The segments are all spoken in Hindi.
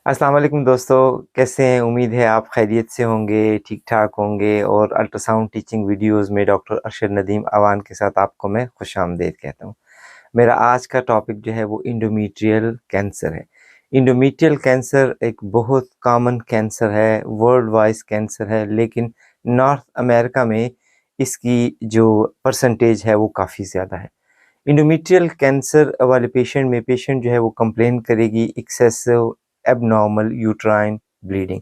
अस्सलाम वालेकुम दोस्तों, कैसे हैं? उम्मीद है आप खैरियत से होंगे, ठीक-ठाक होंगे और अल्ट्रासाउंड टीचिंग वीडियोज़ में डॉक्टर अरशद नदीम अवान के साथ आपको मैं खुशामदीद कहता हूँ। मेरा आज का टॉपिक जो है वो इंडोमेट्रियल कैंसर है। इंडोमेट्रियल कैंसर एक बहुत कॉमन कैंसर है, वर्ल्ड वाइज़ कैंसर है, लेकिन नॉर्थ अमेरिका में इसकी जो परसेंटेज है वो काफ़ी ज़्यादा है। इंडोमेट्रियल कैंसर वाले पेशेंट जो है वो कंप्लेन करेगी एक्सेसिव एबनॉर्मल यूट्राइन ब्लीडिंग,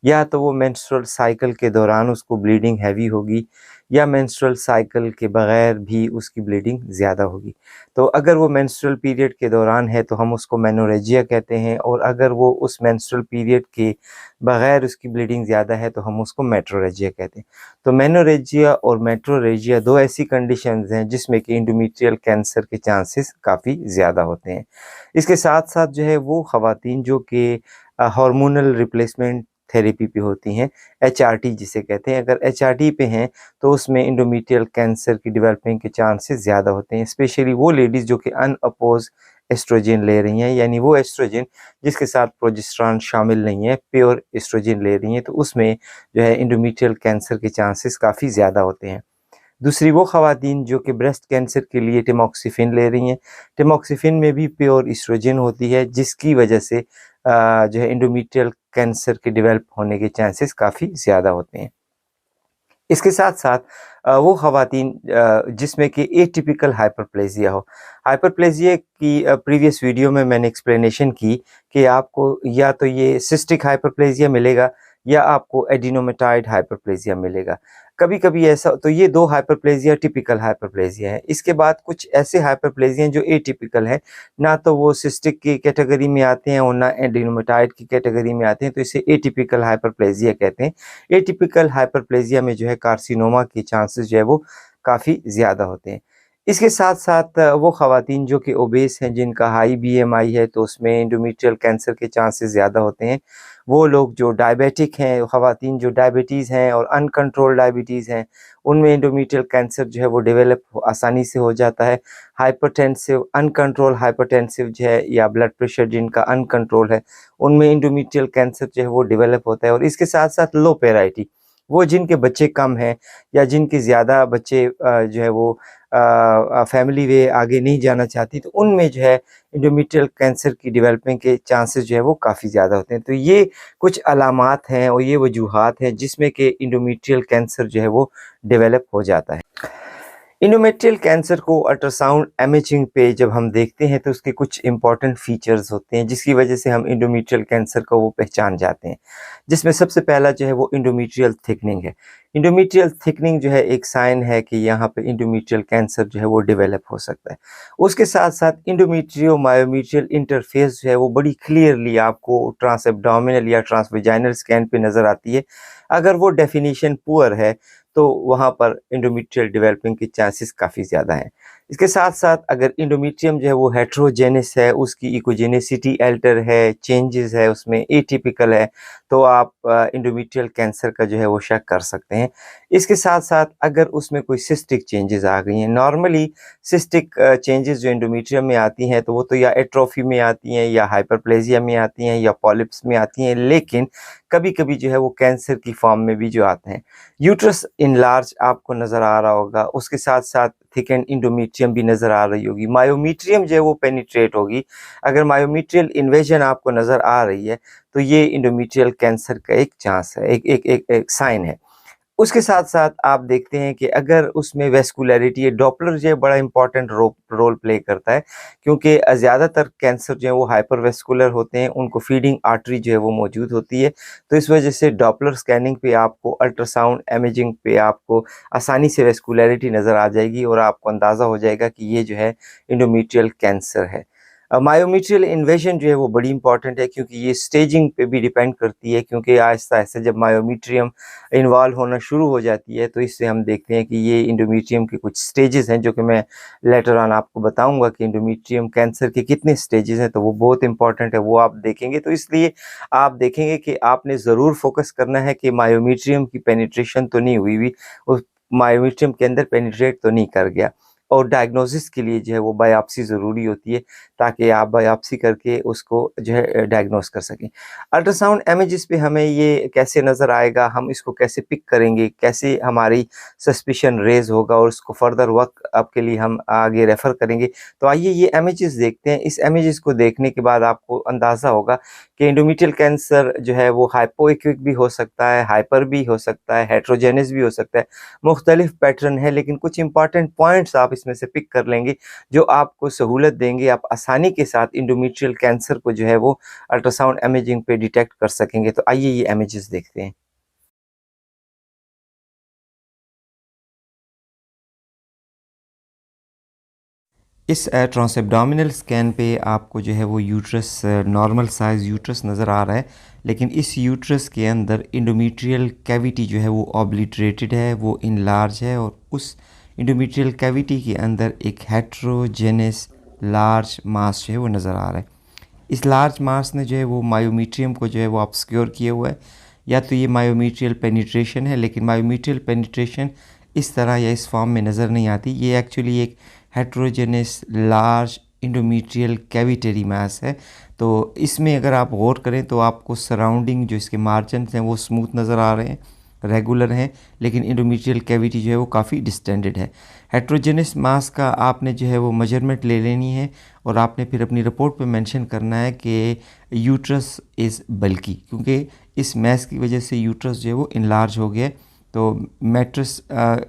या तो वो मेंस्ट्रुअल साइकिल के दौरान उसको ब्लीडिंग हैवी होगी या मेंस्ट्रुअल साइकिल के बगैर भी उसकी ब्लीडिंग ज़्यादा होगी। तो अगर वो मेंस्ट्रुअल पीरियड के दौरान है तो हम उसको मेनोरेजिया कहते हैं, और अगर वो उस मेंस्ट्रुअल पीरियड के बगैर उसकी ब्लीडिंग ज़्यादा है तो हम उसको मेट्रोरेजिया कहते हैं। तो मेनोरेजिया और मेट्रोरेजिया दो ऐसी कंडीशंस हैं जिसमें कि इंडोमेट्रियल कैंसर के चांसेस काफ़ी ज़्यादा होते हैं। इसके साथ-साथ जो है वो ख़वातीन जो कि हार्मोनल रिप्लेसमेंट थेरेपी पे होती हैं, एचआरटी जिसे कहते हैं, अगर एचआरटी पे हैं तो उसमें इंडोमेट्रियल कैंसर की डेवलपिंग के चांसेस ज़्यादा होते हैं। स्पेशली वो लेडीज़ जो कि अनअपोज़ एस्ट्रोजन ले रही हैं, यानी वो एस्ट्रोजन जिसके साथ प्रोजेस्टेरॉन शामिल नहीं है, प्योर एस्ट्रोजन ले रही हैं, तो उसमें जो है इंडोमेट्रियल कैंसर के चांसेस काफ़ी ज़्यादा होते हैं। दूसरी वो ख़वातीन जो कि ब्रेस्ट कैंसर के लिए टेमॉक्सिफ़िन ले रही हैं, टेमॉक्सिफ़िन में भी प्योर एस्ट्रोजन होती है, जिसकी वजह से जो है इंडोमेट्रियल कैंसर के डेवलप होने के चांसेस काफ़ी ज़्यादा होते हैं। इसके साथ-साथ वो ख़वातीन जिसमें कि एटिपिकल हाइपरप्लेज़िया हो। हाइपरप्लेज़िया की प्रीवियस वीडियो में मैंने एक्सप्लेनेशन की कि आपको या तो ये सिस्टिक हाइपरप्लेज़िया मिलेगा या आपको एडिनोमेटाइड हाइपरप्लेज़िया मिलेगा। कभी-कभी ऐसा तो ये 2 हाइपरप्लेज़िया टिपिकल हाइपरप्लेज़िया हैं। इसके बाद कुछ ऐसे हाइपरप्लेज़िया हैं जो एटिपिकल हैं, ना तो वो सिस्टिक की कैटेगरी में आते हैं और ना एडिनोमेटाइड की कैटेगरी में आते हैं, तो इसे एटिपिकल हाइपरप्लेज़िया कहते हैं। एटिपिकल हाइपरप्लेज़िया में जो है कार्सिनोमा के चांसेस जो है वो काफ़ी ज़्यादा होते हैं। इसके साथ-साथ वो ख़वातीन जो कि ओबेस हैं, जिनका हाई बीएमआई है, तो उसमें एंडोमेट्रियल कैंसर के चांसेस ज़्यादा होते हैं। वो लोग जो डायबिटिक हैं, ख़वातीन जो डायबिटीज़ हैं और अनकंट्रोल्ड डायबिटीज़ हैं, उनमें एंडोमेट्रियल कैंसर जो है वो डेवलप आसानी से हो जाता है। हाइपरटेंसिव अनकंट्रोल्ड हाइपरटेंसिव जो है या ब्लड प्रेशर जिनका अनकंट्रोल है, उनमें एंडोमेट्रियल कैंसर जो है वो डेवलप होता है। और इसके साथ-साथ लो पैराइटी, वो जिनके बच्चे कम हैं या जिनके ज़्यादा बच्चे जो है वो फैमिली वे आगे नहीं जाना चाहती, तो उनमें जो है एंडोमेट्रियल कैंसर की डेवलपिंग के चांसेस जो है वो काफ़ी ज़्यादा होते हैं। तो ये कुछ अलामात हैं और ये वजूहात हैं जिसमें कि इंडोमेट्रियल कैंसर जो है वो डेवलप हो जाता है। इंडोमेट्रियल कैंसर को अल्ट्रासाउंड इमेजिंग पे जब हम देखते हैं तो उसके कुछ इंपॉर्टेंट फीचर्स होते हैं जिसकी वजह से हम इंडोमेट्रियल कैंसर को वो पहचान जाते हैं, जिसमें सबसे पहला जो है वो इंडोमेट्रियल थिकनिंग है। इंडोमेट्रियल थिकनिंग जो है एक साइन है कि यहाँ पे इंडोमेट्रियल कैंसर जो है वो डेवलप हो सकता है। उसके साथ साथ इंडोमेट्रियो मायोमेट्रियल इंटरफेस जो है वो बड़ी क्लियरली आपको ट्रांस एब्डोमिनल या ट्रांस वेजाइनल स्कैन पे नज़र आती है। अगर वो डेफिनेशन पुअर है तो वहाँ पर एंडोमेट्रियल डेवलपिंग के चांसेस काफ़ी ज़्यादा हैं। इसके साथ-साथ अगर एंडोमेट्रियम जो है वो हेटेरोजेनस है, उसकी इकोजेनेसिटी अल्टर है, चेंजेस है उसमें एटिपिकल है, तो आप एंडोमेट्रियल कैंसर का जो है वो शक कर सकते हैं। इसके साथ-साथ अगर उसमें कोई सिस्टिक चेंजेस आ गई हैं, नॉर्मली सिस्टिक चेंजेस जो एंडोमेट्रियम में आती हैं तो वो तो या एट्रोफी में आती हैं या हाइपरप्लेज़िया में आती हैं या पॉलिप्स में आती हैं, लेकिन कभी-कभी जो है वो कैंसर की फॉर्म में भी जो आते हैं। यूट्रस इनलार्ज आपको नज़र आ रहा होगा, उसके साथ-साथ थिकेंड इंडोमेट्रियम भी नज़र आ रही होगी, मायोमेट्रियम जो है वो पेनिट्रेट होगी। अगर मायोमेट्रियल इन्वेजन आपको नज़र आ रही है, तो ये इंडोमेट्रियल कैंसर का एक चांस है, एक साइन है। उसके साथ-साथ आप देखते हैं कि अगर उसमें वैस्कुलैरिटी है, डॉपलर जो है बड़ा इम्पोर्टेंट रोल प्ले करता है, क्योंकि ज़्यादातर कैंसर जो है वो हाइपरवैस्कुलर होते हैं, उनको फीडिंग आर्टरी जो है वो मौजूद होती है। तो इस वजह से डॉपलर स्कैनिंग पे आपको अल्ट्रासाउंड इमेजिंग पे आपको आसानी से वैस्कुलैरिटी नज़र आ जाएगी और आपको अंदाज़ा हो जाएगा कि ये जो है इंडोमेट्रियल कैंसर है। मायोमेट्रियल इन्वेजन जो है वो बड़ी इंपॉर्टेंट है, क्योंकि ये स्टेजिंग पे भी डिपेंड करती है, क्योंकि आहिस्ता-आहिस्ता जब मायोमेट्रियम इन्वॉल्व होना शुरू हो जाती है तो इससे हम देखते हैं कि ये इंडोमेट्रियम के कुछ स्टेजेस हैं जो कि मैं लेटर ऑन आपको बताऊंगा कि इंडोमेट्रियम कैंसर के कितने स्टेजेस हैं, तो वो बहुत इंपॉर्टेंट है, वो आप देखेंगे। तो इसलिए आप देखेंगे कि आपने ज़रूर फोकस करना है कि मायोमेट्रियम की पेनिट्रेशन तो नहीं हुई उस मायोमेट्रियम के अंदर पेनिट्रेट तो नहीं कर गया। और डायग्नोसिस के लिए जो है वो बायोप्सी ज़रूरी होती है, ताकि आप बायोप्सी करके उसको जो है डायग्नोस कर सकें। अल्ट्रासाउंड इमेजेस पे हमें ये कैसे नज़र आएगा, हम इसको कैसे पिक करेंगे, कैसे हमारी सस्पिशन रेज़ होगा और उसको फर्दर वर्क अप के लिए हम आगे रेफ़र करेंगे। तो आइए ये इमेजेस देखते हैं। इस इमेजेस को देखने के बाद आपको अंदाज़ा होगा कि एंडोमेट्रियल कैंसर जो है वो हाइपोइक्विक भी हो सकता है, हाइपर भी हो सकता है, हेटेरोजेनस भी हो सकता है, मुख्तलिफ पैटर्न है, लेकिन कुछ इंपॉर्टेंट पॉइंट्स आप इसमें से पिक कर लेंगे जो आपको सहूलत देंगे, आप आसानी के साथ एंडोमेट्रियल कैंसर को जो है वो अल्ट्रासाउंड इमेजिंग पे डिटेक्ट कर सकेंगे। तो आइए ये इमेजेस देखते हैं। इस ट्रांसएब्डोमिनल स्कैन पे आपको जो है वो यूट्रस नॉर्मल साइज़ यूट्रस नज़र आ रहा है, लेकिन इस यूट्रस के अंदर इंडोमेट्रियल कैविटी जो है वो ऑब्लिटरेटेड है, वो इनलार्ज है और उस इंडोमेट्रियल कैविटी के अंदर एक हेट्रोजेनस लार्ज मास जो है वो नज़र आ रहा है। इस लार्ज मास ने जो है वो मायोमीट्रियम को जो है वो ऑब्स्क्योर किया हुआ है। या तो ये मायोमीट्रियल पेनिट्रेशन है, लेकिन मायोमीट्रियल पेनिट्रेशन इस तरह या इस फॉर्म में नज़र नहीं आती। ये एक्चुअली एक हेट्रोजेनस लार्ज इंडोमेट्रियल कैविटरी मास है। तो इसमें अगर आप गौर करें तो आपको सराउंडिंग जो इसके मार्जिन्स हैं वो स्मूथ नज़र आ रहे हैं, रेगुलर हैं, लेकिन इंडोमेट्रियल कैविटी जो है वो काफ़ी डिस्टेंडेड है। हेट्रोजेनस मास का आपने जो है वो मेजरमेंट ले लेनी है और आपने फिर अपनी रिपोर्ट पे मेंशन करना है कि यूट्रस इज़ बल्की, क्योंकि इस मैस की वजह से यूट्रस जो है वो इनलार्ज हो गया है। तो मैट्रस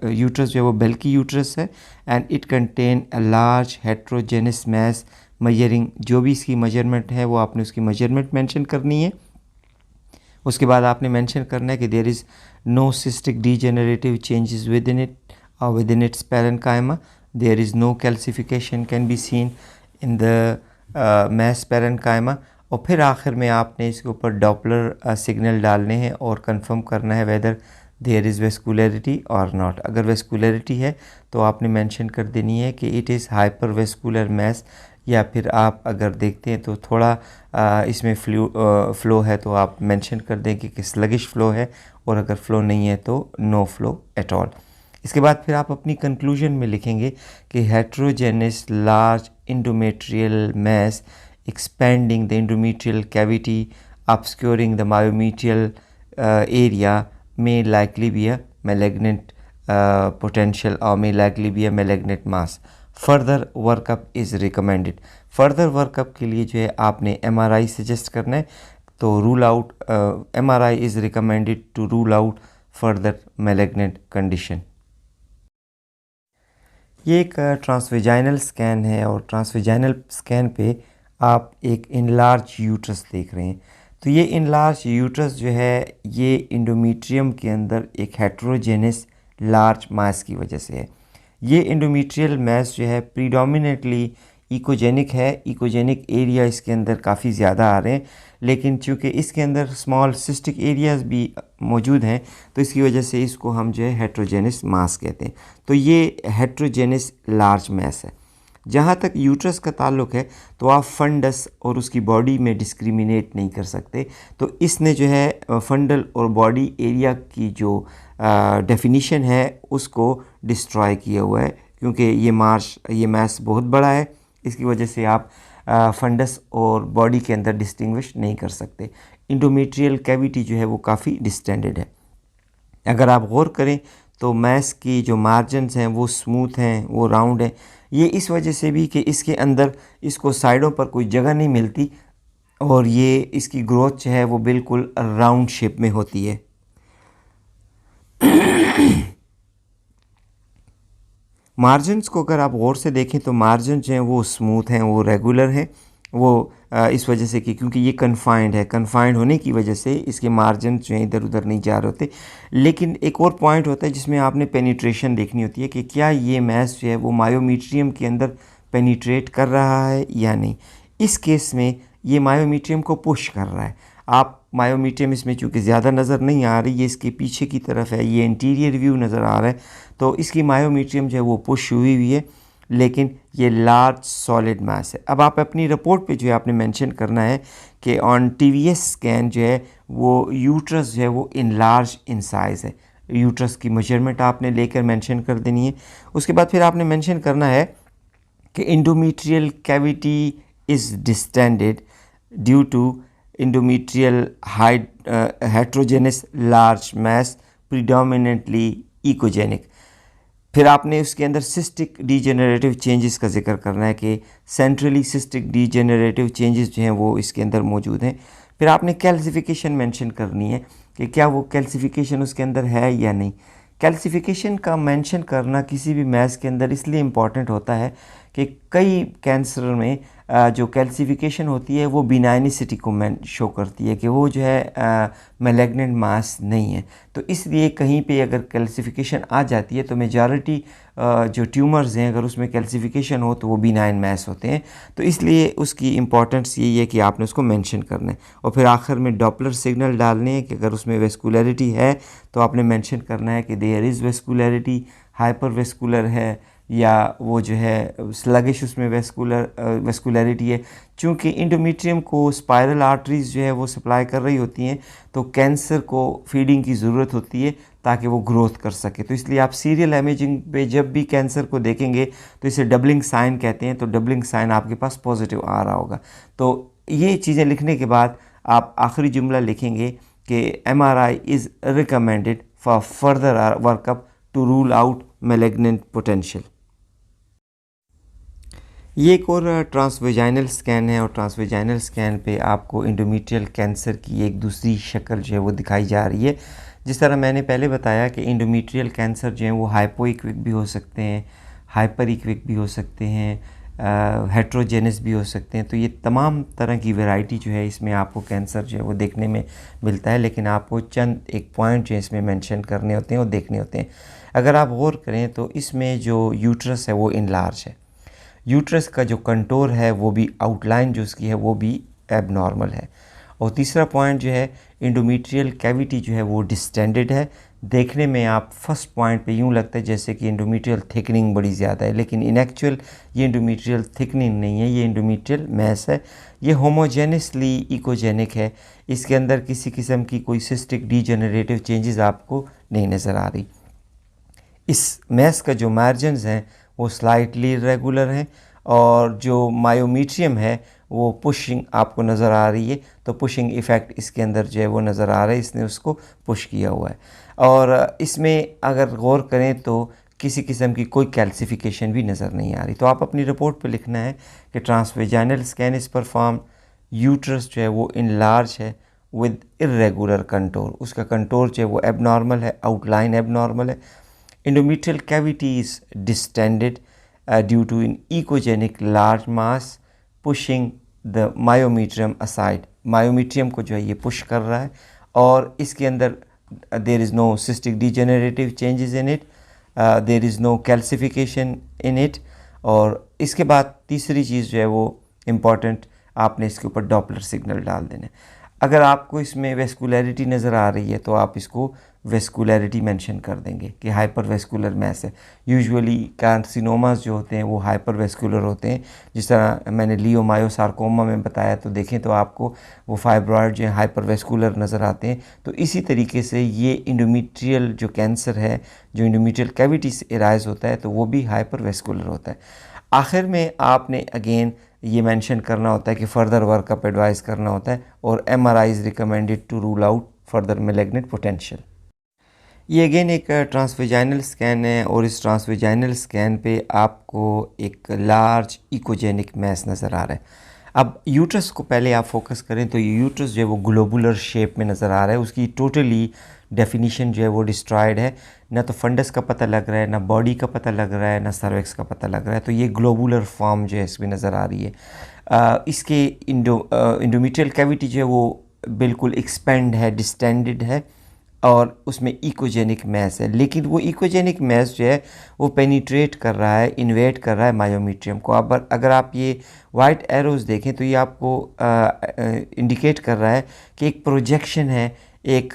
यूट्रस जो है वो बल्की यूट्रस है and it contain a large heterogeneous mass measuring, जो भी इसकी मेजरमेंट है वो आपने उसकी मेजरमेंट मेंशन करनी है। उसके बाद आपने मेंशन करना है कि there is no cystic degenerative changes within its parenchyma, there is no calcification can be seen in the mass parenchyma. और फिर आखिर में आपने इसके ऊपर डॉपलर सिग्नल डालने हैं और कंफर्म करना है वेदर देयर इज़ वेस्कुलरिटी और नॉट। अगर वेस्कुलरिटी है तो आपने मेंशन कर देनी है कि it is hypervascular mass, या फिर आप अगर देखते हैं तो थोड़ा इसमें फ़्लो है तो आप मेंशन कर दें कि स्लगिश फ़्लो है, और अगर फ़्लो नहीं है तो नो फ़्लो एट ऑल। इसके बाद फिर आप अपनी कंक्लूजन में लिखेंगे कि heterogeneous large endometrial mass expanding the endometrial cavity, obscuring the myometrial area may likely be a malignant potential or may likely be a malignant mass. Further workup is recommended. Further workup के लिए जो है आपने MRI सजेस्ट करना है, तो rule out MRI is recommended to rule out further malignant condition. ये एक ट्रांसवेजाइनल स्कैन है और ट्रांसवेजाइनल स्कैन पे आप एक इनलार्ज यूट्रस देख रहे हैं। तो ये इनलार्ज यूट्रस जो है ये इंडोमेट्रियम के अंदर एक हेट्रोजेनस लार्ज मास की वजह से है। ये इंडोमेट्रियल मास जो है प्रीडोमिनेटली इकोजेनिक है, इकोजेनिक एरिया इसके अंदर काफ़ी ज़्यादा आ रहे हैं, लेकिन चूँकि इसके अंदर स्मॉल सिस्टिक एरियाज़ भी मौजूद हैं तो इसकी वजह से इसको हम जो है हेट्रोजेनस मास कहते हैं। तो ये हेट्रोजेनस लार्ज मास है। जहाँ तक यूट्रस का ताल्लुक है तो आप फंडस और उसकी बॉडी में डिस्क्रिमिनेट नहीं कर सकते। तो इसने जो है फंडल और बॉडी एरिया की जो डेफिनीशन है उसको डिस्ट्रॉय किया हुआ है, क्योंकि ये मास बहुत बड़ा है, इसकी वजह से आप फंडस और बॉडी के अंदर डिस्टिंग्विश नहीं कर सकते। इंडोमेट्रियल कैविटी जो है वो काफ़ी डिस्टेंडेड है। अगर आप गौर करें तो मैस की जो मार्जिन्स हैं वो स्मूथ हैं, वो राउंड हैं। ये इस वजह से भी कि इसके अंदर इसको साइडों पर कोई जगह नहीं मिलती और ये इसकी ग्रोथ जो है वो बिल्कुल राउंड शेप में होती है। मार्जिन्स को अगर आप गौर से देखें तो मार्जिन जो हैं वो स्मूथ हैं, वो रेगुलर हैं। वो इस वजह से कि क्योंकि ये कन्फाइंड है, कन्फाइंड होने की वजह से इसके मार्जिन जो हैं इधर उधर नहीं जा रहे होते। लेकिन एक और पॉइंट होता है जिसमें आपने पेनिट्रेशन देखनी होती है कि क्या ये मैस जो है वो मायोमीट्रियम के अंदर पेनिट्रेट कर रहा है या नहीं। इस केस में ये मायोमीट्रियम को पुश कर रहा है। आप मायोमीट्रियम इसमें चूँकि ज़्यादा नज़र नहीं आ रही, ये इसके पीछे की तरफ है, ये इंटीरियर व्यू नज़र आ रहा है, तो इसकी मायोमीट्रियम जो है वो पुश हुई हुई है, लेकिन ये लार्ज सॉलिड मास है। अब आप अपनी रिपोर्ट पे जो है आपने मेंशन करना है कि ऑन TVS स्कैन जो है वो यूट्रस जो है वो इनलार्ज इन साइज़ है। यूट्रस की मेजरमेंट आपने लेकर मेंशन कर देनी है। उसके बाद फिर आपने मेंशन करना है कि endometrial cavity is distended due to endometrial heterogeneous large mass predominantly ecogenic। फिर आपने उसके अंदर सिस्टिक डीजेनरेटिव चेंजेस का जिक्र करना है कि सेंट्रली सिस्टिक डीजेनरेटिव चेंजेस जो हैं वो इसके अंदर मौजूद हैं। फिर आपने कैल्सिफिकेशन मेंशन करनी है कि क्या वो कैल्सिफिकेशन उसके अंदर है या नहीं। कैल्सिफिकेशन का मेंशन करना किसी भी मैस के अंदर इसलिए इम्पॉर्टेंट होता है कि कई कैंसर में जो कैल्सिफिकेशन होती है वो बिनाइनिसिटी को शो करती है कि वो जो है मैलिग्नेंट मास नहीं है। तो इसलिए कहीं पे अगर कैल्सिफिकेशन आ जाती है तो मेजॉरिटी जो ट्यूमर्स हैं अगर उसमें कैल्सिफिकेशन हो तो वो बिनाइन मास होते हैं। तो इसलिए उसकी इम्पॉर्टेंस यही है कि आपने उसको मेंशन करना है। और फिर आखिर में डॉपलर सिग्नल डालने हैं कि अगर उसमें वेस्कुलरिटी है तो आपने मेंशन करना है कि there is vascularity, hypervascular है या वो जो है स्लगिश उसमें वेस्कुलरिटी है। चूँकि इंडोमेट्रियम को स्पाइरल आर्टरीज़ जो है वो सप्लाई कर रही होती हैं तो कैंसर को फीडिंग की ज़रूरत होती है ताकि वो ग्रोथ कर सके। तो इसलिए आप सीरियल इमेजिंग पे जब भी कैंसर को देखेंगे तो इसे डबलिंग साइन कहते हैं। तो डबलिंग साइन आपके पास पॉजिटिव आ रहा होगा। तो ये चीज़ें लिखने के बाद आप आखिरी जुमला लिखेंगे कि MRI is recommended for further workup to rule out malignant potential. ये एक और ट्रांसवेजाइनल स्कैन है और ट्रांसवेजाइनल स्कैन पे आपको इंडोमेट्रियल कैंसर की एक दूसरी शक्ल जो है वो दिखाई जा रही है। जिस तरह मैंने पहले बताया कि इंडोमेट्रियल कैंसर जो है वो हाइपोइक्विक भी हो सकते हैं, हाइपर इक्विक भी हो सकते हैं, हेट्रोजेनस भी हो सकते हैं। तो ये तमाम तरह की वैरायटी जो है इसमें आपको कैंसर जो है वो देखने में मिलता है। लेकिन आपको चंद एक पॉइंट जो इसमें मेंशन करने होते हैं और देखने होते हैं। अगर आप गौर करें तो इसमें जो यूट्रस है वो इनलार्ज है, यूट्रस का जो कंटोर है वो भी आउटलाइन जो उसकी है वो भी एबनॉर्मल है। और तीसरा पॉइंट जो है इंडोमेट्रियल कैविटी जो है वो डिस्टेंडेड है। देखने में आप फर्स्ट पॉइंट पे यूँ लगता है जैसे कि इंडोमेट्रियल थिकनिंग बड़ी ज़्यादा है, लेकिन इन एक्चुअल ये इंडोमेट्रियल थिकनिंग नहीं है, ये इंडोमेट्रियल मैस है। ये होमोजेनसली इकोजेनिक है, इसके अंदर किसी किस्म की कोई सिस्टिक डीजेनरेटिव चेंजेस आपको नहीं नज़र आ रही। इस मैस का जो मार्जिन्स हैं वो स्लाइटली इरेगुलर हैं और जो मायोमीट्रियम है वो पुशिंग आपको नज़र आ रही है। तो पुशिंग इफ़ेक्ट इसके अंदर जो है वो नज़र आ रहा है, इसने उसको पुश किया हुआ है। और इसमें अगर गौर करें तो किसी किस्म की कोई कैल्सिफिकेशन भी नज़र नहीं आ रही। तो आप अपनी रिपोर्ट पे लिखना है कि transvaginal scan is perform, uterus जो है वो इनलार्ज है विद इरेगुलर कंटोर, उसका कंटोर जो है वो एबनॉर्मल है, आउटलाइन एबनॉर्मल है। Endometrial cavity is distended due to an ecogenic large mass pushing the myometrium aside। myometrium को जो है ये पुश कर रहा है और इसके अंदर there is no cystic degenerative changes in it, there is no calcification in it। और इसके बाद तीसरी चीज़ जो है वो इम्पॉर्टेंट, आपने इसके ऊपर डॉपलर सिग्नल डाल देना है। अगर आपको इसमें वेस्कुलरिटी नज़र आ रही है तो आप इसको वेस्कुलरिटी मेंशन कर देंगे कि हाइपर वेस्कुलर मैस है। यूजुअली कार्सिनोमास जो होते हैं वो हाइपर वेस्कुलर होते हैं, जिस तरह मैंने लियोमायोसार्कोमा में बताया। तो देखें तो आपको वो फाइब्रॉइड जो है हाइपर वेस्कुलर नज़र आते हैं। तो इसी तरीके से ये इंडोमेट्रियल जो कैंसर है जो इंडोमेट्रियल कैविटी से एराइज होता है तो वो भी हाइपर वेस्कुलर होता है। आखिर में आपने अगेन ये मेंशन करना होता है कि फ़र्दर वर्कअप एडवाइस करना होता है और MRI is recommended to rule out further malignant potential. ये अगेन एक ट्रांसवेजाइनल स्कैन है और इस ट्रांसवेजाइनल स्कैन पे आपको एक लार्ज इकोजेनिक मैस नज़र आ रहा है। अब यूट्रस को पहले आप फोकस करें तो ये यूट्रस जो है वो ग्लोबुलर शेप में नज़र आ रहा है, उसकी टोटली डेफिनीशन जो है वो डिस्ट्रॉयड है। ना तो फंडस का पता लग रहा है, ना बॉडी का पता लग रहा है, ना सर्विक्स का पता लग रहा है। तो ये ग्लोबुलर फॉर्म जो है इसमें नज़र आ रही है। इसके इंडोमेट्रियल कैविटी जो है वो बिल्कुल एक्सपेंड है, डिस्टेंडेड है और उसमें इकोजेनिक मैस है। लेकिन वो इकोजेनिक मैस जो है वो पेनिट्रेट कर रहा है, इन्वेट कर रहा है मायोमीट्रियम को। अब अगर आप ये वाइट एरोज़ देखें तो ये आपको इंडिकेट कर रहा है कि एक प्रोजेक्शन है, एक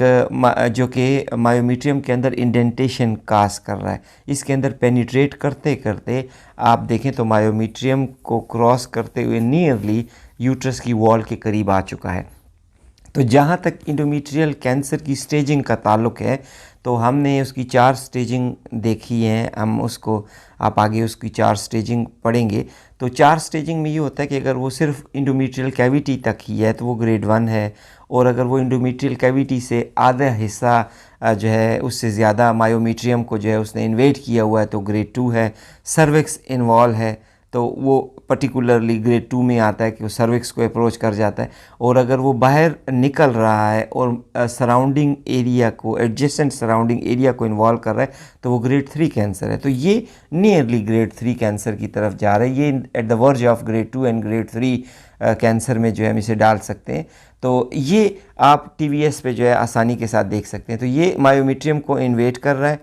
जो कि मायोमीट्रियम के अंदर इंडेंटेशन कास कर रहा है। इसके अंदर पेनिट्रेट करते करते आप देखें तो मायोमीट्रियम को क्रॉस करते हुए नियरली यूट्रस की वॉल के करीब आ चुका है। तो जहाँ तक इंडोमेट्रियल कैंसर की स्टेजिंग का ताल्लुक़ है, तो हमने उसकी 4 स्टेजिंग देखी है। हम उसको आप आगे उसकी 4 स्टेजिंग पढ़ेंगे। तो 4 स्टेजिंग में ये होता है कि अगर वो सिर्फ इंडोमेट्रियल कैविटी तक ही है तो वो ग्रेड 1 है, और अगर वो इंडोमेट्रियल कैविटी से आधा हिस्सा जो है उससे ज़्यादा मायोमेट्रियम को जो है उसने इन्वेड किया हुआ है तो ग्रेड 2 है। सर्विक्स इन्वॉल्व है तो वो पर्टिकुलरली ग्रेड 2 में आता है कि वो सर्विक्स को अप्रोच कर जाता है। और अगर वो बाहर निकल रहा है और सराउंडिंग एरिया को, एडजेसेंट सराउंडिंग एरिया को इन्वॉल्व कर रहा है तो वो ग्रेड 3 कैंसर है। तो ये नियरली ग्रेड 3 कैंसर की तरफ जा रहा है। ये at the verge of grade 2 and grade 3 cancer में जो है हम इसे डाल सकते हैं। तो ये आप टीवीएस पे जो है आसानी के साथ देख सकते हैं। तो ये मायोमेट्रियम को इन्वेड कर रहा है।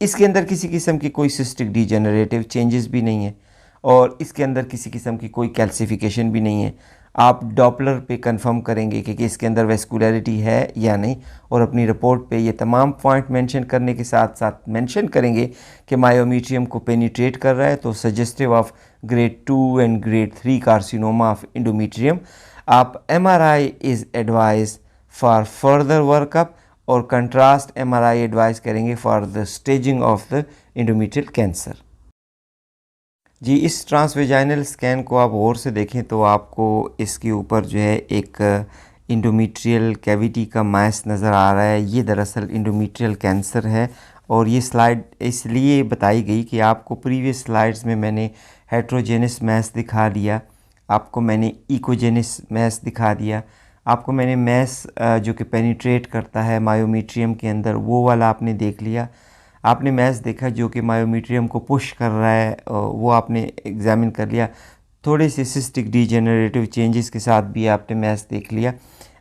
इसके अंदर किसी किस्म की कोई सिस्टिक डीजेनरेटिव चेंजेस भी नहीं है, और इसके अंदर किसी किस्म की कोई कैल्सिफिकेशन भी नहीं है। आप डॉपलर पे कंफर्म करेंगे कि इसके अंदर वेस्कुलरिटी है या नहीं, और अपनी रिपोर्ट पे ये तमाम पॉइंट मेंशन करने के साथ साथ मेंशन करेंगे कि मायोमेट्रियम को पेनिट्रेट कर रहा है, तो suggestive of grade 2 and grade 3 carcinoma of endometrium. आप MRI is advise for further workup, और कंट्रास्ट MRI एडवाइस करेंगे for the staging of the endometrial cancer. जी, इस ट्रांसवेजाइनल स्कैन को आप गौर से देखें तो आपको इसके ऊपर जो है एक इंडोमेट्रियल कैविटी का मास नज़र आ रहा है। ये दरअसल इंडोमेट्रियल कैंसर है, और ये स्लाइड इसलिए बताई गई कि आपको प्रीवियस स्लाइड्स में मैंने हेट्रोजेनस मैस दिखा दिया, आपको मैंने इकोजेनस मैस दिखा दिया, आपको मैंने मैस जो कि पेनिट्रेट करता है मायोमेट्रियम के अंदर वो वाला आपने देख लिया। आपने मैस देखा जो कि मायोमेट्रियम को पुश कर रहा है, वो आपने एग्जामिन कर लिया। थोड़े से सिस्टिक डीजेनरेटिव चेंजेस के साथ भी आपने मैस देख लिया।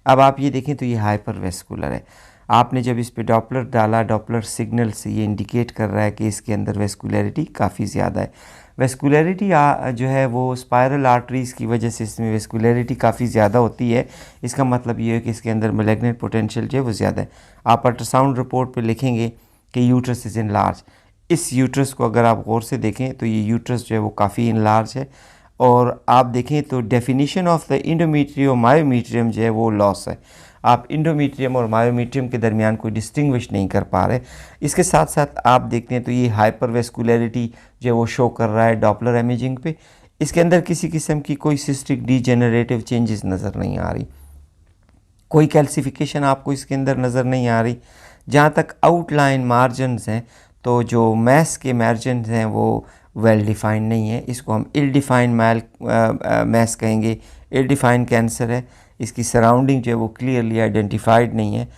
अब आप ये देखें तो ये हाइपरवेस्कुलर है। आपने जब इस पे डॉपलर डाला, डॉपलर सिग्नल से ये इंडिकेट कर रहा है कि इसके अंदर वेस्कुलरिटी काफ़ी ज़्यादा है। वेस्कुलरिटी जो है वो स्पायरल आर्टरीज़ की वजह से इसमें वेस्कुलरिटी काफ़ी ज़्यादा होती है। इसका मतलब ये है कि इसके अंदर मैलिग्नेंट पोटेंशियल जो है वो ज़्यादा है। आप अल्ट्रासाउंड रिपोर्ट पे लिखेंगे कि यूट्रस इज़ इनलार्ज। इस यूट्रस को अगर आप गौर से देखें तो ये यूट्रस जो है वो काफ़ी इनलार्ज है, और आप देखें तो definition of the endometrium myometrium जो है वो लॉस है। आप इंडोमेट्रियम और मायोमेट्रियम के दरमियान कोई डिस्टिंग्विश नहीं कर पा रहे। इसके साथ साथ आप देखते हैं तो ये हाइपरवेस्कुलरिटी जो है वो शो कर रहा है डॉपलर इमेजिंग पे। इसके अंदर किसी किस्म की कोई सिस्टिक डीजेनरेटिव चेंजेस नज़र नहीं आ रही, कोई कैल्सिफिकेशन आपको इसके अंदर नज़र नहीं आ रही। जहाँ तक आउटलाइन मार्जिनस हैं तो जो मैस के मार्जिनस हैं वो वेल डिफाइंड नहीं है। इसको हम इल डिफाइंड मैस कहेंगे। इल डिफाइंड कैंसर है। इसकी सराउंडिंग जो है वो क्लियरली आइडेंटिफाइड नहीं है।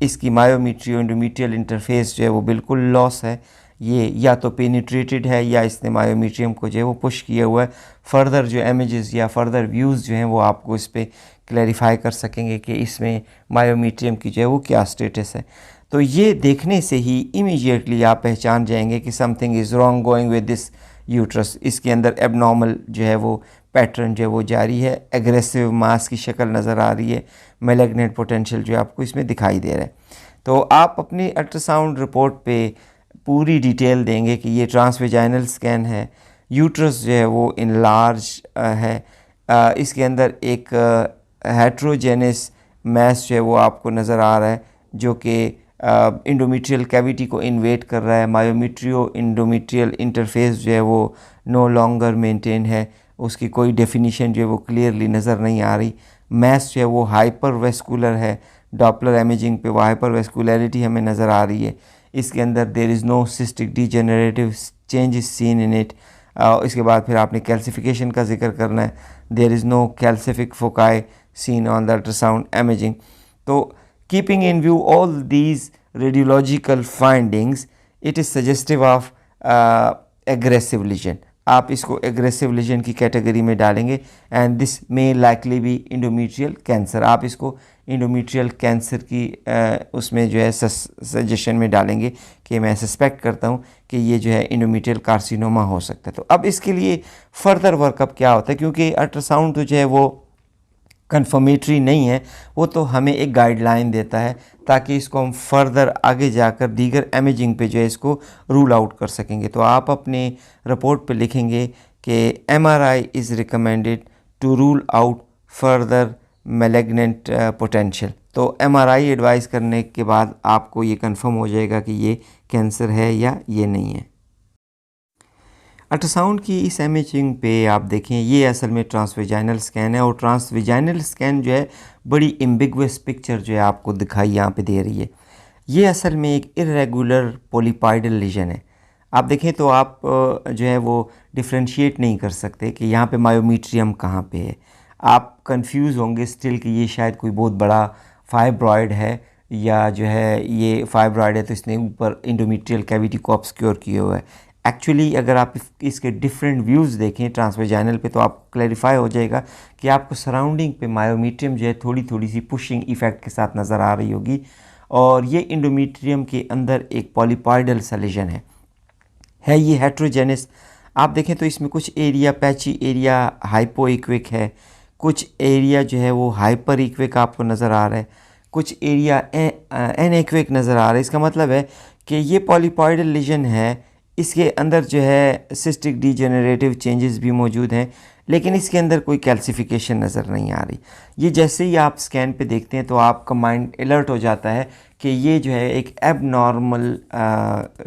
इसकी मायोमेट्रियो इंडोमेट्रियल इंटरफेस जो है वो बिल्कुल लॉस है। ये या तो पेनिट्रेटेड है या इसने मायोमेट्रियम को जो है वो पुश किया हुआ है। फर्दर जो इमेजेस या फर्दर व्यूज़ जो हैं वो आपको इस पर क्लैरिफाई कर सकेंगे कि इसमें मायोमेट्रियम की जो है वो क्या स्टेटस है। तो ये देखने से ही इमीडिएटली आप पहचान जाएंगे कि something is wrong going with this uterus. इसके अंदर एबनॉर्मल जो है वो पैटर्न जो है वो जारी है। एग्रेसिव मास की शक्ल नज़र आ रही है। मैलिग्नेंट पोटेंशियल जो आपको इसमें दिखाई दे रहा है। तो आप अपनी अल्ट्रासाउंड रिपोर्ट पे पूरी डिटेल देंगे कि ये ट्रांसवेजाइनल स्कैन है, यूट्रस जो है वो इनलार्ज है, इसके अंदर एक हेट्रोजेनस मैस जो है वो आपको नज़र आ रहा है जो कि इंडोमेट्रियल कैविटी को इन्वेट कर रहा है। मायोमेट्रियो इंडोमेट्रियल इंटरफेस जो है वो नो लॉन्गर मेंटेन है, उसकी कोई डेफिनेशन जो है वो क्लियरली नज़र नहीं आ रही। मैस जो है वो हाइपरवेस्कुलर है। डॉपलर इमेजिंग पे वो हाइपरवेस्कुलरिटी हमें नज़र आ रही है। इसके अंदर there is no cystic degenerative changes seen in it. इसके बाद फिर आपने कैल्सिफिकेशन का जिक्र करना है। There is no calcific foci seen on the ultrasound imaging. तो keeping in view all these radiological findings, it is suggestive of aggressive lesion. आप इसको aggressive lesion की कैटेगरी में डालेंगे and this may likely be endometrial cancer. आप इसको endometrial cancer की उसमें जो है सजेशन में डालेंगे कि मैं सस्पेक्ट करता हूँ कि ये जो है endometrial carcinoma हो सकता है। तो अब इसके लिए फर्दर वर्कअप क्या होता है, क्योंकि अल्ट्रासाउंड तो जो है वो कन्फर्मेटरी नहीं है, वो तो हमें एक गाइडलाइन देता है ताकि इसको हम फर्दर आगे जाकर दीगर इमेजिंग पे जो है इसको रूल आउट कर सकेंगे। तो आप अपने रिपोर्ट पे लिखेंगे कि MRI is recommended to rule out further malignant potential. तो एमआरआई एडवाइस करने के बाद आपको ये कंफर्म हो जाएगा कि ये कैंसर है या ये नहीं है। अल्ट्रासाउंड की इस इमेजिंग पे आप देखें, ये असल में ट्रांसवेजाइनल स्कैन है, और ट्रांसवेजाइनल स्कैन जो है बड़ी एम्बिगुअस पिक्चर जो है आपको दिखाई यहाँ पे दे रही है। ये असल में एक इरेगुलर पॉलीपॉइडल लीजन है। आप देखें तो आप जो है वो डिफ्रेंशिएट नहीं कर सकते कि यहाँ पे मायोमीट्रियम कहाँ पे है। आप कंफ्यूज होंगे स्टिल कि ये शायद कोई बहुत बड़ा फाइब्रॉयड है, या जो है ये फाइब्रॉयड है तो इसने ऊपर इंडोमेट्रियल कैविटी को ऑब्सक्योर किया हुआ है। एक्चुअली अगर आप इसके डिफरेंट व्यूज़ देखें ट्रांसवेजाइनल पे तो आपको क्लैरिफाई हो जाएगा कि आपको सराउंडिंग पे मायोमीट्रियम जो है थोड़ी थोड़ी सी पुशिंग इफ़ेक्ट के साथ नज़र आ रही होगी, और ये इंडोमेट्रियम के अंदर एक पॉलीपॉइडल सा लीजन है ये हेट्रोजेनस। आप देखें तो इसमें कुछ एरिया पैची एरिया हाइपो इक्विक है, कुछ एरिया जो है वो हाइपर इक्विक आपको नज़र आ रहा है, कुछ एरिया एन इक्विक नज़र आ रहा है। इसका मतलब है कि ये पॉलीपॉइडल लीजन है, इसके अंदर जो है सिस्टिक डीजेनरेटिव चेंजेस भी मौजूद हैं, लेकिन इसके अंदर कोई कैल्सिफिकेशन नज़र नहीं आ रही। ये जैसे ही आप स्कैन पे देखते हैं तो आपका माइंड अलर्ट हो जाता है कि ये जो है एक एबनॉर्मल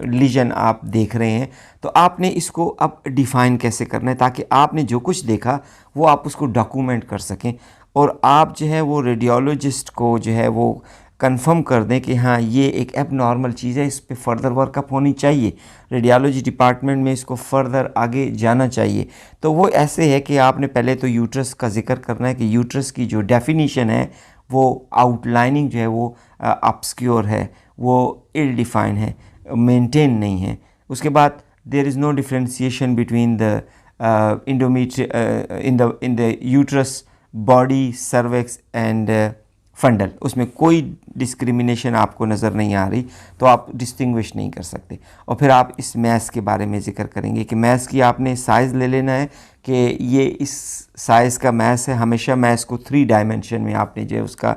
लीजन आप देख रहे हैं। तो आपने इसको अब डिफ़ाइन कैसे करना है ताकि आपने जो कुछ देखा वो आप उसको डॉक्यूमेंट कर सकें, और आप जो है वो रेडियोलॉजिस्ट को जो है वो कंफर्म कर दें कि हाँ ये एक एबनॉर्मल चीज़ है, इस पे फर्दर वर्कअप होनी चाहिए, रेडियोलॉजी डिपार्टमेंट में इसको फर्दर आगे जाना चाहिए। तो वो ऐसे है कि आपने पहले तो यूट्रस का जिक्र करना है कि यूट्रस की जो डेफिनीशन है वो आउटलाइनिंग जो है वो ऑब्स्क्योर है, वो इल डिफाइन है, मेंटेन नहीं है। उसके बाद there is no differentiation between the in the uterus body cervix and fundal, उसमें कोई डिस्क्रिमिनेशन आपको नज़र नहीं आ रही, तो आप डिस्टिंग्विश नहीं कर सकते। और फिर आप इस मैस के बारे में ज़िक्र करेंगे कि मैस की आपने साइज़ ले लेना है कि ये इस साइज़ का मैस है। हमेशा मैस को 3 डायमेंशन में आपने जो है उसका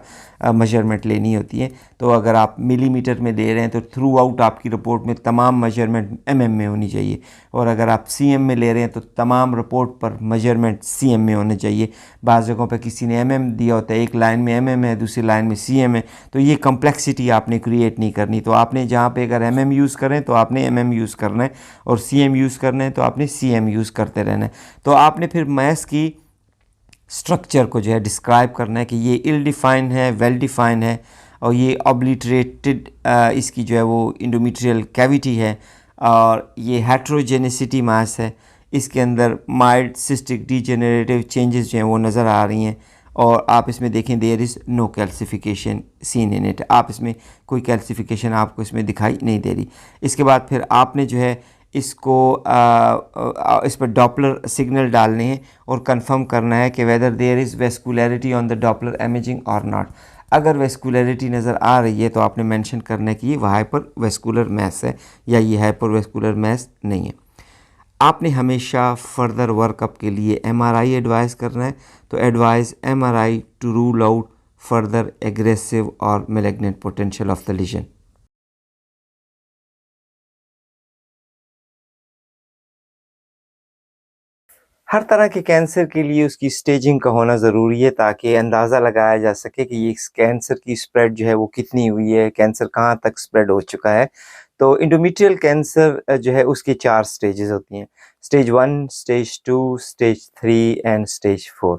मेजरमेंट लेनी होती है। तो अगर आप मिलीमीटर में ले रहे हैं तो थ्रू आउट आपकी रिपोर्ट में तमाम मेजरमेंट mm में होनी चाहिए, और अगर आप cm में ले रहे हैं तो तमाम रिपोर्ट पर मेजरमेंट cm में होने चाहिए। बाज़ जगहों पर किसी ने mm दिया होता है, एक लाइन में mm है दूसरी लाइन में cm है, तो ये कम्प्लेक्सिटी आपने क्रिएट नहीं करनी। तो आपने जहाँ पे अगर mm यूज़ करें तो आपने mm यूज़ करना है, और cm यूज़ करना है तो आपने cm यूज़ करते रहना है। तो आपने फिर मैथ्स की स्ट्रक्चर को जो है डिस्क्राइब करना है कि ये इल डिफाइन है, वेल डिफाइन है, और ये ऑब्लिटरेटेड इसकी जो है वो इंडोमेट्रियल कैविटी है, और ये हेट्रोजेनेसिटी मास है, इसके अंदर माइल्ड सिस्टिक डीजेनरेटिव चेंजेस जो हैं वो नज़र आ रही हैं, और आप इसमें देखें there is no calcification seen in it, आप इसमें कोई कैल्सिफिकेशन आपको इसमें दिखाई नहीं दे रही। इसके बाद फिर आपने जो है इसको इस पर डॉपलर सिग्नल डालने हैं और कंफर्म करना है कि whether there is vascularity on the Doppler imaging और नॉट। अगर वेस्कुलरिटी नज़र आ रही है तो आपने मेंशन करना है कि ये हाइपर वेस्कुलर मैस है या ये हाइपर वेस्कुलर मैस नहीं है। आपने हमेशा फर्दर वर्कअप के लिए एमआरआई एडवाइस करना है, तो advice MRI to rule out further aggressive और malignant potential of the lesion. हर तरह के कैंसर के लिए उसकी स्टेजिंग का होना ज़रूरी है ताकि अंदाज़ा लगाया जा सके कि ये कैंसर की स्प्रेड जो है वो कितनी हुई है, कैंसर कहाँ तक स्प्रेड हो चुका है। तो इंडोमेट्रियल कैंसर जो है उसकी 4 स्टेजेस होती हैं, stage 1, stage 2, stage 3 and stage 4।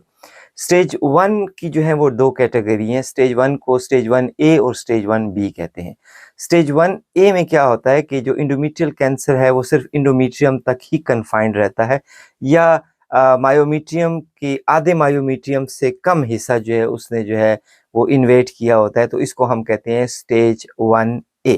Stage 1 की जो है वो 2 कैटेगरी हैं। स्टेज 1 को स्टेज 1A और स्टेज 1B कहते हैं। स्टेज 1A में क्या होता है कि जो इंडोमेट्रियल कैंसर है वो सिर्फ इंडोमेट्रियम तक ही कन्फाइंड रहता है, या मायोमीट्रियम की आधे मायोमीट्रियम से कम हिस्सा जो है उसने जो है वो इन्वेट किया होता है, तो इसको हम कहते हैं स्टेज 1A।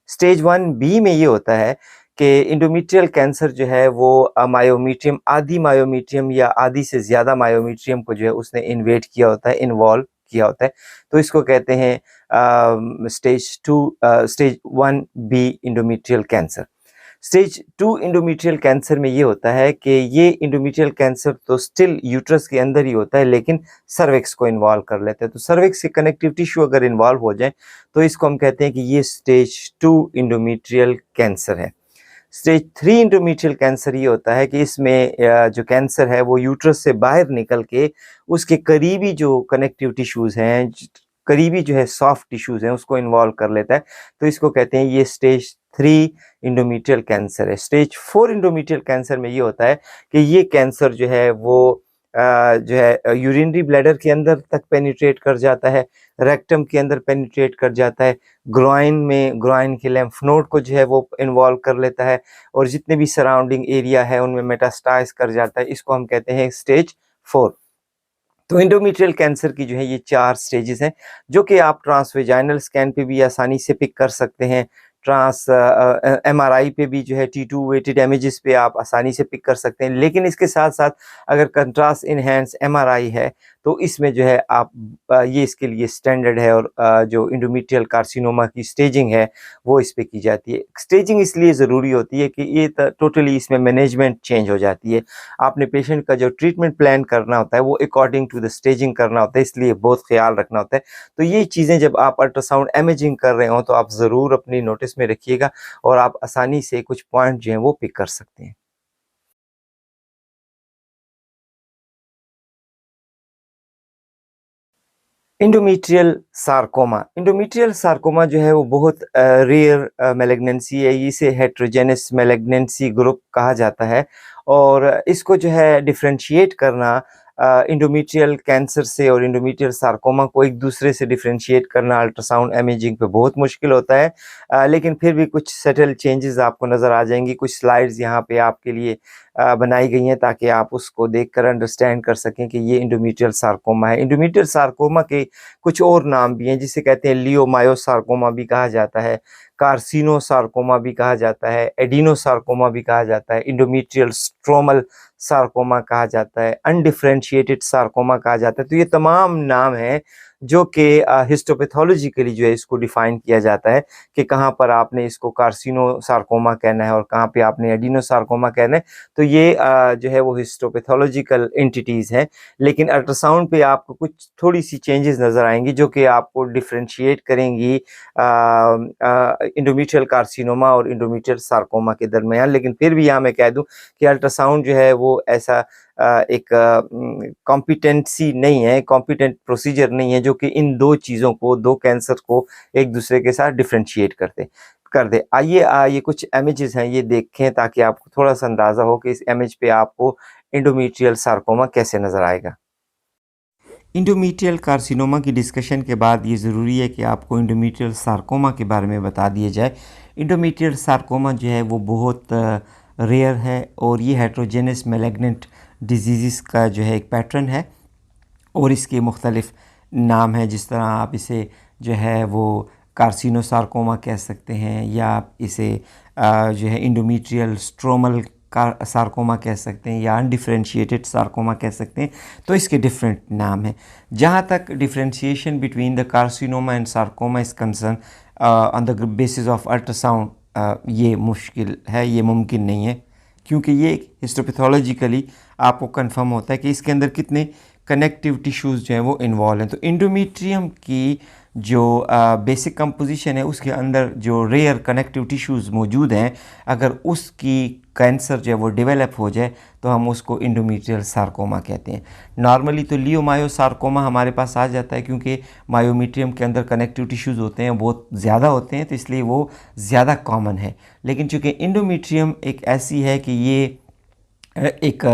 स्टेज 1B में ये होता है कि इंडोमेट्रियल कैंसर जो है वो मायोमीट्रियम आधी मायोमीट्रियम या आधी से ज़्यादा मायोमीट्रियम को जो है उसने इन्वेट किया होता है, इन्वॉल्व किया होता है, तो इसको कहते हैं stage 1B endometrial cancer. Stage 2 endometrial cancer में ये होता है कि ये इंडोमेट्रियल कैंसर तो स्टिल यूट्रस के अंदर ही होता है लेकिन सर्विक्स को इन्वॉल्व कर लेते हैं, तो सर्विक्स के कनेक्टिव टिश्यू अगर इन्वॉल्व हो जाए तो इसको हम कहते हैं कि ये स्टेज 2 इंडोमेट्रियल कैंसर है। स्टेज 3 इंडोमेट्रियल कैंसर ये होता है कि इसमें जो कैंसर है वो यूट्रस से बाहर निकल के उसके करीबी जो कनेक्टिव टिश्यूज़ हैं, करीबी जो है सॉफ्ट टिश्यूज़ हैं, उसको इन्वॉल्व कर लेता है। तो इसको कहते हैं ये स्टेज 3 इंडोमेट्रियल कैंसर है। स्टेज 4 इंडोमेट्रियल कैंसर में ये होता है कि ये कैंसर जो है वो जो है यूरिनरी ब्लैडर के अंदर तक पेनिट्रेट कर जाता है, रेक्टम के अंदर पेनिट्रेट कर जाता है, ग्रॉइन के लिम्फ नोड को जो है वो इन्वॉल्व कर लेता है और जितने भी सराउंडिंग एरिया है उनमें मेटास्टाइज कर जाता है। इसको हम कहते हैं स्टेज 4। तो इंडोमेट्रियल कैंसर की जो है ये 4 स्टेजेस हैं, जो कि आप ट्रांसवेजाइनल स्कैन पे भी आसानी से पिक कर सकते हैं। एमआरआई पे भी जो है T2 वेटेड इमेजेस पे आप आसानी से पिक कर सकते हैं। लेकिन इसके साथ-साथ अगर कंट्रास्ट एनहांस एमआरआई है, तो इसमें जो है आप ये इसके लिए स्टैंडर्ड है और जो इंडोमेट्रियल कार्सिनोमा की स्टेजिंग है, वो इस पे की जाती है। स्टेजिंग इसलिए ज़रूरी होती है कि ये टोटली इसमें मैनेजमेंट चेंज हो जाती है। आपने पेशेंट का जो ट्रीटमेंट प्लान करना होता है, वो अकॉर्डिंग टू द स्टेजिंग करना होता है, इसलिए बहुत ख़्याल रखना होता है। तो ये चीज़ें जब आप अल्ट्रासाउंड इमेजिंग कर रहे हों, तो आप ज़रूर अपनी नोटिस में रखिएगा और आप आसानी से कुछ पॉइंट जो हैं वो पिक कर सकते हैं। इंडोमेट्रियल सार्कोमा जो है वो बहुत रेयर मैलिग्नेंसी है। इसे हेटेरोजेनस मैलिग्नेंसी ग्रुप कहा जाता है और इसको जो है डिफरेंशिएट करना इंडोमेट्रियल कैंसर से और इंडोमेट्रियल सार्कोमा को एक दूसरे से डिफरेंशिएट करना अल्ट्रासाउंड इमेजिंग पे बहुत मुश्किल होता है। लेकिन फिर भी कुछ सटल चेंजेस आपको नज़र आ जाएंगी। कुछ स्लाइड्स यहाँ पे आपके लिए बनाई गई हैं ताकि आप उसको देखकर अंडरस्टैंड कर सकें कि ये इंडोमेट्रियल सार्कोमा है। इंडोमेट्रियल सार्कोमा के कुछ और नाम भी हैं, जिसे कहते हैं लियोमायोसार्कोमा भी कहा जाता है, कार्सिनोसार्कोमा भी कहा जाता है, एडिनोसार्कोमा भी कहा जाता है, इंडोमेट्रियल स्ट्रोमल सार्कोमा कहा जाता है, अनडिफरेंशिएटेड सार्कोमा कहा जाता है। तो ये तमाम नाम हैं जो कि हिस्टोपैथोलॉजिकली जो है इसको डिफाइन किया जाता है कि कहाँ पर आपने इसको कार्सिनोसार्कोमा कहना है और कहाँ पे आपने एडिनोसार्कोमा कहना है। तो ये जो है वो हिस्टोपैथोलॉजिकल एंटिटीज़ हैं। लेकिन अल्ट्रासाउंड पे आपको कुछ थोड़ी-सी चेंजेस नज़र आएँगी जो कि आपको डिफरेंशिएट करेंगी इंडोमेट्रियल कार्सिनोमा और इंडोमेट्रियल सार्कोमा के दरमियान। लेकिन फिर भी यहाँ मैं कह दूँ कि अल्ट्रासाउंड जो है वो ऐसा एक कॉम्पिटेंसी नहीं है, कॉम्पिटेंट प्रोसीजर नहीं है जो कि इन 2 चीज़ों को, 2 कैंसर को एक दूसरे के साथ डिफरेंशिएट कर दे। आइए ये कुछ इमेजेस हैं, ये देखें ताकि आपको थोड़ा-सा अंदाज़ा हो कि इस इमेज पे आपको इंडोमेट्रियल सार्कोमा कैसे नज़र आएगा। इंडोमेट्रियल कार्सिनोमा की डिस्कशन के बाद ये ज़रूरी है कि आपको इंडोमेट्रियल सार्कोमा के बारे में बता दिया जाए। इंडोमेट्रियल सार्कोमा जो है वो बहुत रेयर है और ये हेटेरोजेनस मैलिग्नेंट डिजीज़ का जो है एक पैटर्न है और इसके मुख्तलिफ़ नाम हैं। जिस तरह आप इसे जो है वो कार्सिनोसार्कोमा कह सकते हैं या आप इसे जो है इंडोमेट्रियल स्ट्रोमल सार्कोमा कह सकते हैं या अनडिफरेंशिएटेड सार्कोमा कह सकते हैं। तो इसके डिफरेंट नाम हैं। जहाँ तक differentiation between the carcinoma and sarcoma is concern on the basis of ultrasound ये मुश्किल है, ये मुमकिन नहीं है, क्योंकि ये हिस्टोपैथोलॉजिकली आपको कंफर्म होता है कि इसके अंदर कितने कनेक्टिव टिश्यूज़ जो हैं वो इन्वॉल्व हैं। तो इंडोमेट्रियम की जो बेसिक कंपोजिशन है उसके अंदर जो रेयर कनेक्टिव टिश्यूज़ मौजूद हैं, अगर उसकी कैंसर जो है वो डेवलप हो जाए तो हम उसको इंडोमेट्रियल सार्कोमा कहते हैं। नॉर्मली तो लियोमायोसार्कोमा हमारे पास आ जाता है क्योंकि मायोमेट्रियम के अंदर कनेक्टिव टिश्यूज़ होते हैं, बहुत ज़्यादा होते हैं, तो इसलिए वो ज़्यादा कॉमन है। लेकिन चूँकि इंडोमेट्रियम एक ऐसी है कि ये एक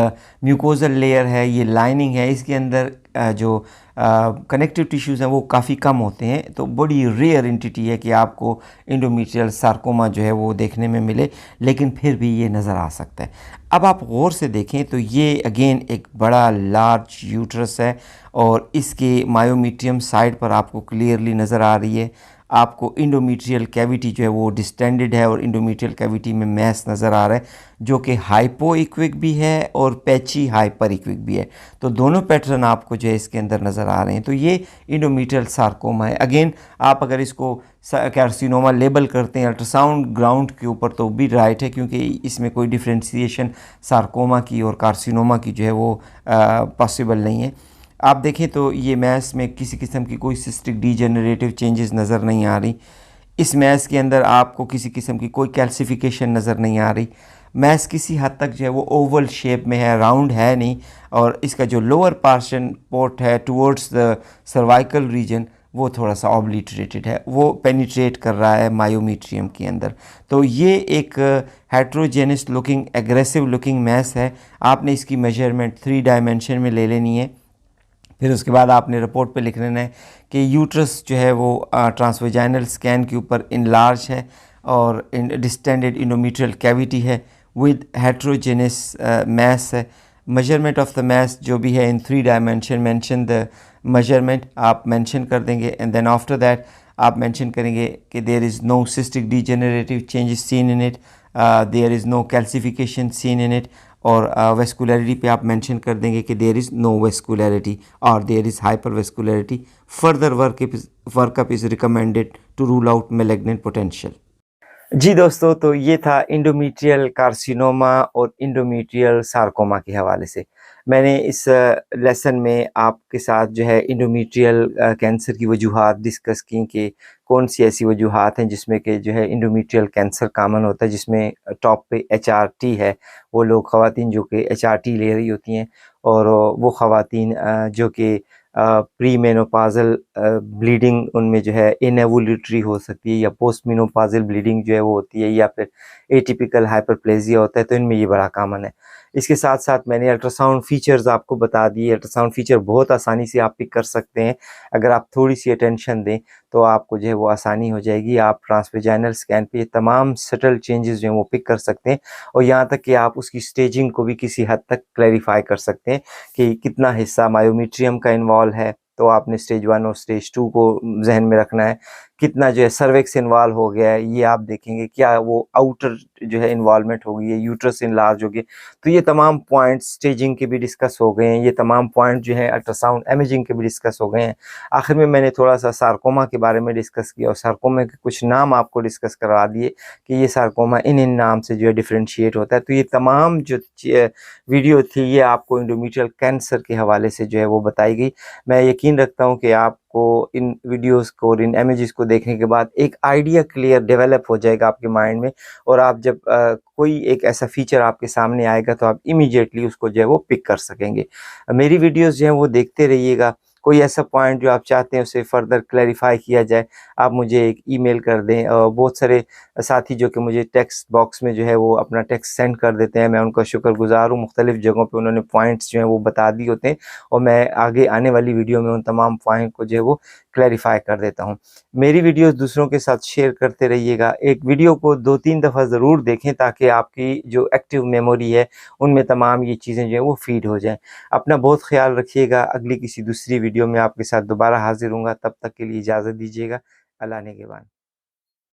म्यूकोजल लेयर है, ये लाइनिंग है, इसके अंदर जो कनेक्टिव टिश्यूज़ हैं वो काफ़ी कम होते हैं, तो बड़ी रेयर एंटिटी है कि आपको इंडोमेट्रियल सार्कोमा जो है वो देखने में मिले, लेकिन फिर भी ये नज़र आ सकता है। अब आप गौर से देखें तो ये अगेन एक बड़ा लार्ज यूट्रस है और इसके मायोमेट्रियम साइड पर आपको क्लियरली नज़र आ रही है। आपको इंडोमेट्रियल कैविटी जो है वो डिस्टेंडेड है और इंडोमेट्रियल कैविटी में मैस नज़र आ रहा है जो कि हाइपो इक्विक भी है और पैची हाइपर इक्विक भी है। तो दोनों पैटर्न आपको जो है इसके अंदर नज़र आ रहे हैं। तो ये इंडोमेट्रियल सार्कोमा है। अगेन आप अगर इसको कार्सिनोमा लेबल करते हैं अल्ट्रासाउंड ग्राउंड के ऊपर तो भी राइट है, क्योंकि इसमें कोई डिफ्रेंशिएशन सार्कोमा की और कार्सिनोमा की जो है वो पॉसिबल नहीं है। आप देखें तो ये मैस में किसी किस्म की कोई सिस्टिक डीजेनरेटिव चेंजेस नज़र नहीं आ रही। इस मैस के अंदर आपको किसी किस्म की कोई कैल्सिफिकेशन नज़र नहीं आ रही। मैस किसी हद तक जो है वो ओवल शेप में है, राउंड है नहीं, और इसका जो लोअर पार्शन पोर्ट है टुवर्ड्स द सर्वाइकल रीजन वो थोड़ा सा ऑब्लिटरेटेड है, वो पेनिट्रेट कर रहा है मायोमीट्रियम के अंदर। तो ये एक heterogeneous looking aggressive looking mass है। आपने इसकी मेजरमेंट 3 डायमेंशन में ले लेनी है। फिर उसके बाद आपने रिपोर्ट पे लिख लेना है कि यूट्रस जो है वो ट्रांसवेजाइनल स्कैन के ऊपर इनलार्ज है और डिस्टेंडेड इंडोमेट्रियल कैविटी है विद हेट्रोजेनस मैस है। मेजरमेंट ऑफ द मैस जो भी है in 3 dimension, mention the measurement आप मेंशन कर देंगे, एंड देन आफ्टर दैट आप मेंशन करेंगे कि there is no cystic degenerative changes seen in it, there is no calcification seen in it, और वेस्कुलरिटी पे आप मेंशन कर देंगे कि देयर इज़ नो वेस्कुलरिटी और there is hyper vascularity. Further workup is recommended to rule out malignant potential. जी दोस्तों, तो ये था इंडोमेट्रियल कार्सिनोमा और इंडोमेट्रियल सार्कोमा के हवाले से। मैंने इस लेसन में आपके साथ जो है इंडोमेट्रियल कैंसर की वजूहात डिस्कस की कि कौन सी ऐसी वजूहात हैं जिसमें कि जो है इंडोमेट्रियल कैंसर कॉमन होता है, जिसमें टॉप पे एचआरटी है। वो लोग ख़वातीन जो कि एचआरटी ले रही होती हैं, और वो ख़वातीन जो कि प्री मेनोपाज़ल ब्लीडिंग उनमें जो है इनएवोल्यूटरी हो सकती है, या पोस्ट मेनोपाज़ल ब्लीडिंग जो है वो होती है, या फिर एटिपिकल हाइपरप्लेजिया होता है, तो इनमें ये बड़ा कॉमन है। इसके साथ साथ मैंने अल्ट्रासाउंड फ़ीचर्स आपको बता दिए। अल्ट्रासाउंड फ़ीचर बहुत आसानी से आप पिक कर सकते हैं, अगर आप थोड़ी सी अटेंशन दें तो आपको जो है वो आसानी हो जाएगी। आप ट्रांसवेजाइनल स्कैन पे तमाम सटल चेंजेस जो हैं वो पिक कर सकते हैं, और यहाँ तक कि आप उसकी स्टेजिंग को भी किसी हद तक क्लैरिफाई कर सकते हैं कि कितना हिस्सा मायोमीट्रियम का इन्वॉल्व है, तो आपने स्टेज 1 और स्टेज 2 को जहन में रखना है। कितना जो है सर्विक्स इन्वॉल्व हो गया है, ये आप देखेंगे। क्या वो आउटर जो है इन्वॉल्वमेंट हो गई है, यूट्रस इनलार्ज हो गई। तो ये तमाम पॉइंट्स स्टेजिंग के भी डिस्कस हो गए हैं, ये तमाम पॉइंट जो है अल्ट्रासाउंड इमेजिंग के भी डिस्कस हो गए हैं। आखिर में मैंने थोड़ा सा सार्कोमा के बारे में डिस्कस किया, और सार्कोमा के कुछ नाम आपको डिस्कस करवा दिए कि ये सार्कोमा इन नाम से जो है डिफ्रेंशिएट होता है। तो ये तमाम जो वीडियो थी ये आपको इंडोमेट्रियल कैंसर के हवाले से जो है वो बताई गई। मैं यकीन रखता हूँ कि आपको इन वीडियोस को और इन इमेजेस को देखने के बाद एक आइडिया क्लियर डेवलप हो जाएगा आपके माइंड में, और आप जब कोई एक ऐसा फीचर आपके सामने आएगा तो आप इमीडिएटली उसको जो है वो पिक कर सकेंगे। मेरी वीडियोस जो हैं वो देखते रहिएगा। कोई ऐसा पॉइंट जो आप चाहते हैं उसे फर्दर क्लैरिफाई किया जाए, आप मुझे एक ईमेल कर दें। बहुत सारे साथी जो कि मुझे टेक्स्ट बॉक्स में जो है वो अपना टेक्स्ट सेंड कर देते हैं, मैं उनका शुक्रगुज़ार हूँ। मुख्तलिफ़ जगहों पे उन्होंने पॉइंट्स जो हैं वो बता दिए होते हैं, और मैं आगे आने वाली वीडियो में उन तमाम पॉइंट को जो है वो क्लैरिफाई कर देता हूँ। मेरी वीडियोस दूसरों के साथ शेयर करते रहिएगा। एक वीडियो को 2-3 दफ़ा ज़रूर देखें ताकि आपकी जो एक्टिव मेमोरी है उनमें तमाम ये चीज़ें जो हैं वो फ़ीड हो जाएँ। अपना बहुत ख़्याल रखिएगा। अगली किसी दूसरी वीडियो में आपके साथ दोबारा हाज़िर होऊँगा, तब तक के लिए इजाज़त दीजिएगा। अल्लाह ने के बाद।